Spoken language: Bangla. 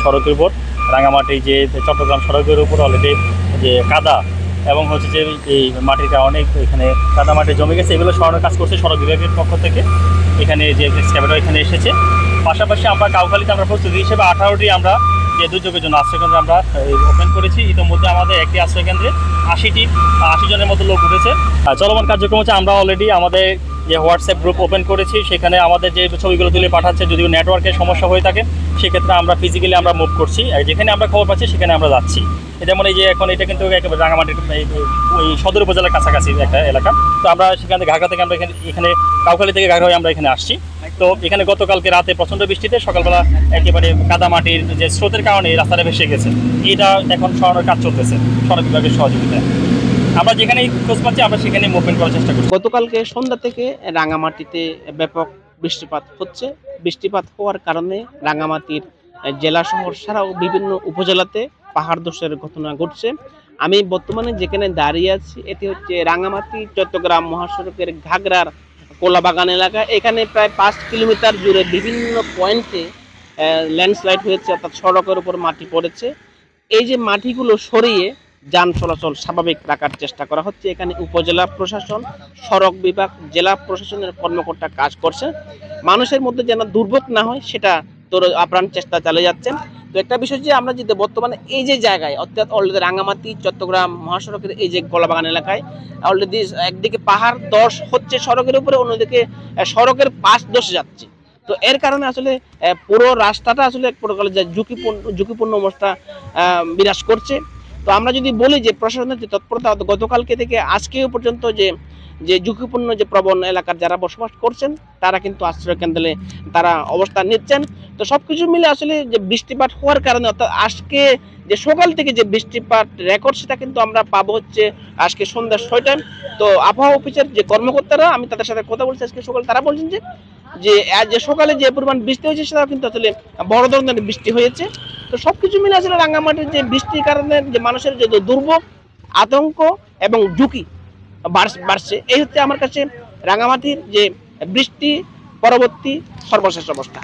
সড়কের উপর রাঙামাটি যে চট্টগ্রাম সড়কের উপর অলরেডি যে কাদা এবং হচ্ছে যে এই মাটির কারণে এখানে কাদা মাটি জমে গেছে, এগুলো সরানোর কাজ করছে সড়ক বিভাগের পক্ষ থেকে। এখানে যে এক্সকাভেটর এখানে এসেছে। পাশাপাশি আমরা কাউখালীতে আমরা প্রস্তুতি হিসেবে 18টি আমরা যে দুর্যোগের জন্য আশ্রয়কেন্দ্র আমরা ওপেন করেছি। ইতিমধ্যে আমাদের একটি আশ্রয়কেন্দ্রে 80 জনের মতো লোক উঠেছে। চলমান কার্যক্রম হচ্ছে আমরা অলরেডি আমাদের যে হোয়াটসঅ্যাপ গ্রুপ ওপেন করেছি, সেখানে আমাদের যে ছবিগুলো তুলে পাঠাচ্ছে, যদিও নেটওয়ার্কের সমস্যা হয়ে থাকে সেক্ষেত্রে আমরা ফিজিক্যালি আমরা মুভ করছি, যেখানে আমরা খবর পাচ্ছি সেখানে আমরা যাচ্ছি। যেমন এই যে এখন এটা কিন্তু একেবারে রাঙামাটির ওই সদর উপজেলার কাছাকাছি একটা এলাকা। তো আমরা সেখান থেকে ঘাগড়া থেকে আমরা এখানে কাউখালী থেকে ঘাগড়া হয়ে আমরা এখানে আসছি। তো এখানে গতকালকে রাতে প্রচণ্ড বৃষ্টিতে সকালবেলা একেবারে কাদা মাটির যে স্রোতের কারণে এই রাস্তাটা ভেসে গেছে। এটা এখন সরানোর কাজ চলতেছে সড়ক বিভাগের সহযোগিতায়। আমরা যেখানেই খোঁজ পাচ্ছি আমরা সেখানেই মুভমেন্ট করার চেষ্টা করছি। গতকালকে সন্ধ্যা থেকে রাঙামাটিতে ব্যাপক বৃষ্টিপাত হচ্ছে। বৃষ্টিপাত হওয়ার কারণে রাঙামাটির জেলা শহর ছাড়াও বিভিন্ন উপজেলাতে পাহাড় ধসের ঘটনা ঘটছে। আমি বর্তমানে যেখানে দাঁড়িয়ে আছি এটি হচ্ছে রাঙামাটি চট্টগ্রাম মহাসড়কের ঘাগড়ার কোলাবাগান এলাকা। এখানে প্রায় 5 কিলোমিটার জুড়ে বিভিন্ন পয়েন্টে ল্যান্ডস্লাইড হয়েছে, অর্থাৎ সড়কের উপর মাটি পড়েছে। এই যে মাটিগুলো সরিয়ে যান চলাচল স্বাভাবিক রাখার চেষ্টা করা হচ্ছে। এখানে উপজেলা প্রশাসন, সড়ক বিভাগ, জেলা প্রশাসনের কর্মকর্তা কাজ করছে। মানুষের মধ্যে যেন দুর্ভোগ না হয় সেটা তোর আপ্রাণ চেষ্টা চালিয়ে যাচ্ছেন। তো একটা বিষয় যে আমরা যদি বর্তমানে এই যে জায়গায়, অর্থাৎ অলরেডি রাঙামাটি চট্টগ্রাম মহাসড়কের এই যে গোলাবাগান এলাকায় অলরেডি একদিকে পাহাড় ধস হচ্ছে সড়কের উপরে, অন্যদিকে সড়কের পাশ ধসে যাচ্ছে। তো এর কারণে আসলে পুরো রাস্তাটা আসলে এক প্রকার ঝুঁকিপূর্ণ অবস্থা বিরাজ করছে। তো আমরা যদি বলি যে প্রশাসনের যে তৎপরতা গতকালকে থেকে আজকেও পর্যন্ত যে যে ঝুঁকিপূর্ণ যে প্রবণ এলাকার যারা বসবাস করছেন তারা কিন্তু আশ্রয় কেন্দ্রে তারা অবস্থান নিচ্ছেন। তো সবকিছু মিলে আসলে যে বৃষ্টিপাত হওয়ার কারণে, অর্থাৎ আজকে যে সকাল থেকে যে বৃষ্টিপাত রেকর্ড সেটা কিন্তু আমরা পাবো হচ্ছে আজকে সন্ধ্যা 6টায়। তো আবহাওয়া অফিসের যে কর্মকর্তারা, আমি তাদের সাথে কথা বলছি আজকে সকাল, তারা বলছেন যে যে সকালে যে পরিমাণ বৃষ্টি হয়েছে সেটা কিন্তু আসলে বড় ধরনের বৃষ্টি হয়েছে। তো সবকিছু মিলে আসলে রাঙামাটির যে বৃষ্টির কারণে যে মানুষের যে দুর্ভোগ, আতঙ্ক এবং ঝুঁকি বাড়ছে, এই হচ্ছে আমার কাছে রাঙামাটির যে বৃষ্টি পরবর্তী সর্বশেষ অবস্থা।